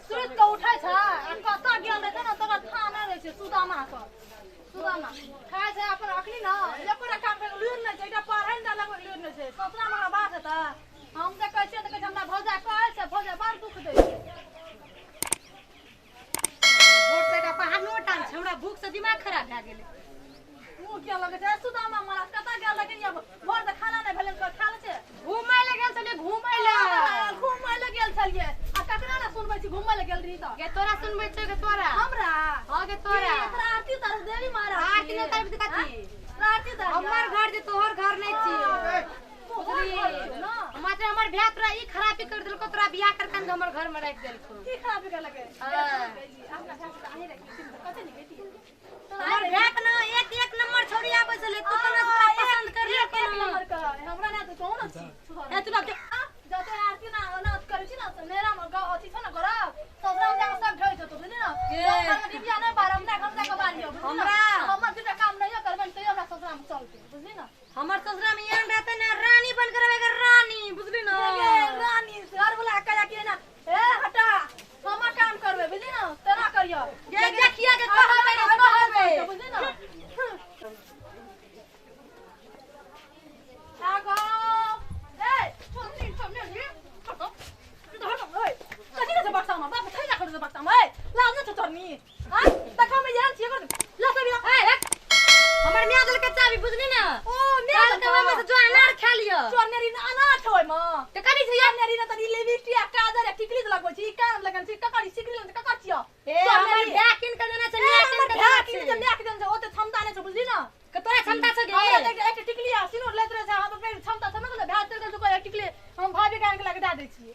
सुरत के उठै छ आ कता गेल रहै न तकर थाना रहै छै सुदामा खाय छै अपन अखनी न एकोरा काम के लूर नै छै एटा पढ़ै न लगो लूर नै छै ससुरा हमरा बात है त हम त कहै छै त हमरा भौजा कहै छै भौजा बार दुख दै छै वोट पेटा पहाड़ नो टान छै हमरा भूख से दिमाग खराब भ गेलै मुंह के लगे छै सुदामा मला कता गेल लेकिन अब भोर से खाना नै भेलै त खा ले छै घुमै ले गेल छलिए घुमै ले गेल छलिए आ ककरा ना सुनबै छी घुमै ले गेल रही त के तोरा सुनबै छै के तोरा हमरा हां के तोरा एकरा आरती तर देवी मारा आरती न तर कथि आरती तर हमर घर जे तोहर घर नै छी मात्र हमर भ्या तोरा ई खराबी कर देलको तोरा बियाह करके हमर घर में राख देलको की खराबी कर लगे अपना साथ आही रखी कते नहीं बेटी हमर भ्या के ना एक नंबर छोड़ी आबै छले तू कना पसंद कर ले के नंबर का हमरा ना तो कौन छी ए तू लग जते आरती ना अनाथ करे छी ना मेरा गांव अथी छ ना घर सबरा जाके सब ढोइ छ तू बुझली ना हम दिव्या नै बारम ना घंटा के बारी हमरा हमर दूटा काम नहीं करबन त हमरा ससुरा में चलते बुझली ना हमर ससुरा में यहां रहते ना रानी बन कर आवेगा रानी बुझली ना रानी घर वाला कया के ना ए हटा हम काम करबे बुझली ना तेरा करियो ये देखिया के कहबे बुझली ना आगो ए छोनी ये तो हटो ओए कथि से बक्सा में बाप थैला कर दे बक्सा में लाज न चोरनी हां तका में यार छी कर ला सब ए हमर मियां दल के चाबी बुझली ना ओ मियां दल के में से जो अनार खा लियो चोर मेरी अनार होय म त कथि से यार मेरी ना तनी लिपस्टिक आ काजर आ टिकली लगबो छी कान लगन छी ककड़ी सिकली लगन कका छियो ए हमर बैकिन के देना छै बैकिन के देना छै ओते क्षमता नै छै बुझली ना के तोरा क्षमता छै गे हमरा एक टिकली आ सिनोर लेत रहे छै हम पे क्षमता छै मतलब भात कर जो कोई टिकली हम भाभी के आंख लगा दे दै छी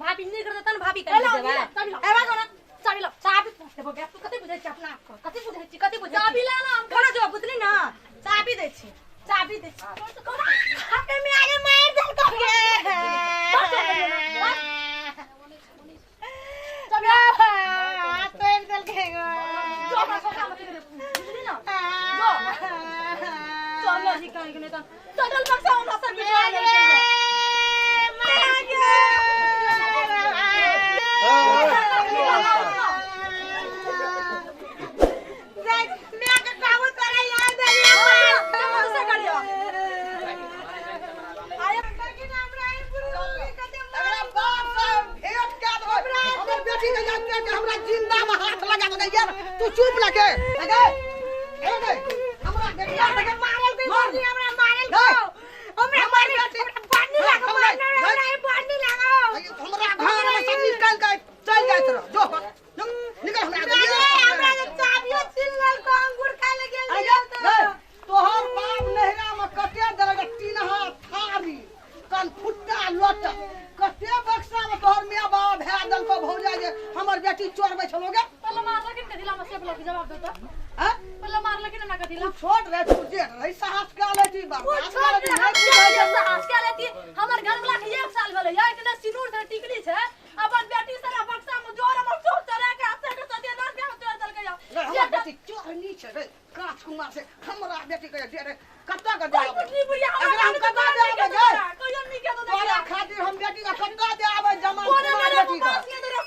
भाभी नहीं कर तन भाभी कर देबा ए बागो ना चाबी लो चाबी देबो बे तू कते बुझै छी अपना कते बुझै छी चाबी ला ना हम कोना जो बुझली ना चाबी दे छी चाबी दे छी हाथे में आगे मार दे तो के चाबी तोड़ दल के गो जो हमरा सोचा मत बुझली ना जो चलो जी कहीं के नहीं तो टोटल बक्सा हमरा सब बिछा ले हमरा जिंदा में हाथ लगा दे यार तू चुप लगे हमरा बेटिया के मारल के मोरनी हमरा मारल को हमरा मारल पानी लगा हमरा पानी लगा हमरा घर में सब निकाल के चल जात रहो जो निकल हमरा चाबियो छिलल को अंगूर खाए ले गेल तोहर बाप नहरा में कते दरगा तीन हाथ थारी कान फुट्टा लोट कते बक्सा में तोहर मियां बाप भै दल को भौजा जे हमर बेटी चोरबै छलोगे पल्ला मार लेकिन कदिला में से ब्लॉक जवाब दो त हां पल्ला मार लेकिन ना कदिला छोट रे तू जे रही साहस का लेती बाप साहस का लेती हमर घर वाला के 1 साल भेलै या इतना सिनूर से टिकली छै अपन बेटी सारा बक्सा में जोर हमर चोर चला के आसे के सदे ना के चोर चल गया ये बेटी चोरनी छै रे काच कुमार से हमरा बेटी के दे रे कत्ता के दे अगर हम कत्ता दे आबे कोई नहीं के तो तोरा खातिर हम बेटी का कत्ता दे आबे जमा बेटी का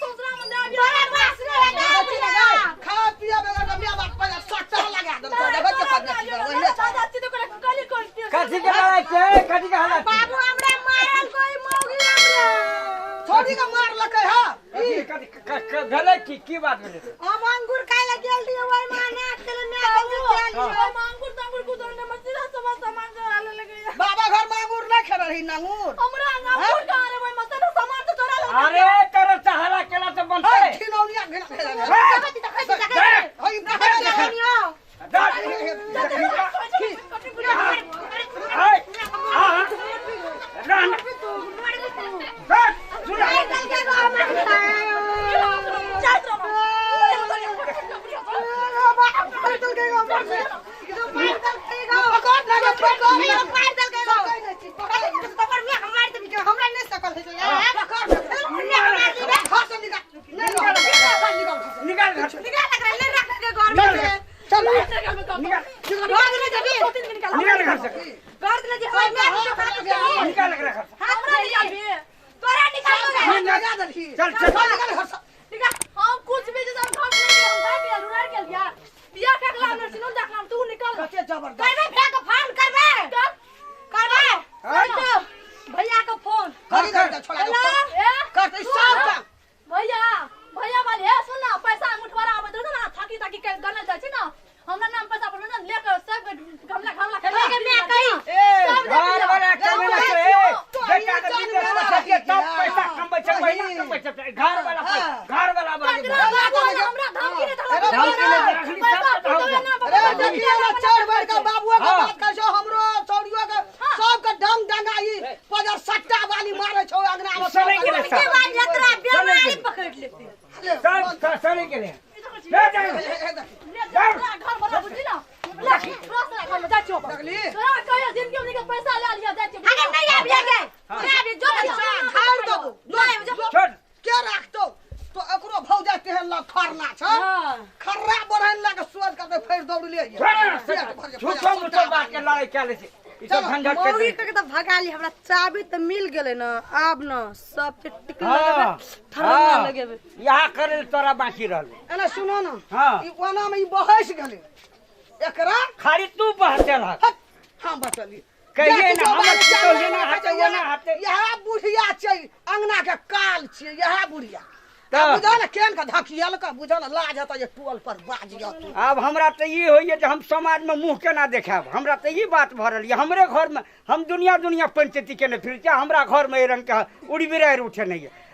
ससुरा में दे तोरा पास नहीं लगा खा पिया बगैर मियां बाप पे सट्टा लगा दम तो जगत के पद नहीं वही चाची तो गली कोई कथि के लड़ाई छै कथि के हालत बाबू हमरा मारल कोई मौगी हमरा छोड़ी के मार लकै ह कथि भेलै की बात भेलै हम अंगूर खाय ले गेल रहिए ओय माना चल मैं अंगूर तंगूर को दौड़ने मस्जिद सब सामान चोरा ले लगे बाबा घर में अंगूर नहीं खा रही अंगूर हमरा अंगूर कहां रे ओय मस्जिद सामान तो चोरा ले अरे कर सहारा केला तो बनते खिनौनिया भेला होई खिनौनिया निकाल दलही चल चल ठीक है हम कुछ भी जब हम भाग गया रुनार के लिया बिया फेंकला हमने सुनो देखला तू निकल कते जबरदस्त करबे फेंक फोन करबे भैया का फोन कर छोड़ा दो कर सब काम भैया भैया वाले सुन ना पैसा मुठवारा आवे दो ना थाकी ताकी के गन जाय छी ना हमरा नाम पैसा पर ना लेकर सब गमला खेले मैं कही घर वाला कमेला से बेटा के बिजनेस पैसा के तब पैसा कम बचे महीना कम बचे घर वाला बात हमरा धमकी ने अरे देखिए ना चढ़ बढ़ के बाबुआ के बात कर छो हमरो चौड़ियो के सब के डंग डंगाई पजर सट्टा वाली मारे छो अंगना में सने के लिए के बाद एकरा बेमारी पकड़ लेते सब सने के लिए घर वाला बुझी ना रास्ता घर में जा चो तोरा कहियो जिंदगी में पैसा ले लिया जा चो अगर नहीं आबिया के मैं अभी जो खाल दो छोड़ क्या रखतो तो एकरो भौजा केहन ला खरना छ खर्रा बरहन ला के सोच के फेर दौड़ ले झूठो मूठो बात के लड़ाई चले छे ई सब झंझट के मौगी के तो भगाली हमरा चाबी तो मिल गेले ना अब ना सब पे टिक लगे ठरना लगेबे यहां करे तोरा बाकी रहल एना सुनो ना हां ई ओना में ई बहस गेले एकरा खाली तू बहते रह हम बतली कहिए ना हम तो लेना हाथे वो ना हाथे यह बुढ़िया छै अंगना के काल छियै यह बुढ़िया तो बुझा ना केन का धकियल का बुझा ना लाज हता ये टोल पर बाजिया तू अब हमरा तो ये होइए जे हम समाज में मुंह केना देखाब हमरा तो ये बात भरल ये हमरे घर में हम दुनिया पंचायती केने फिर हमरा घर में ए रंग के उड़ी बिरार उठे नहीं है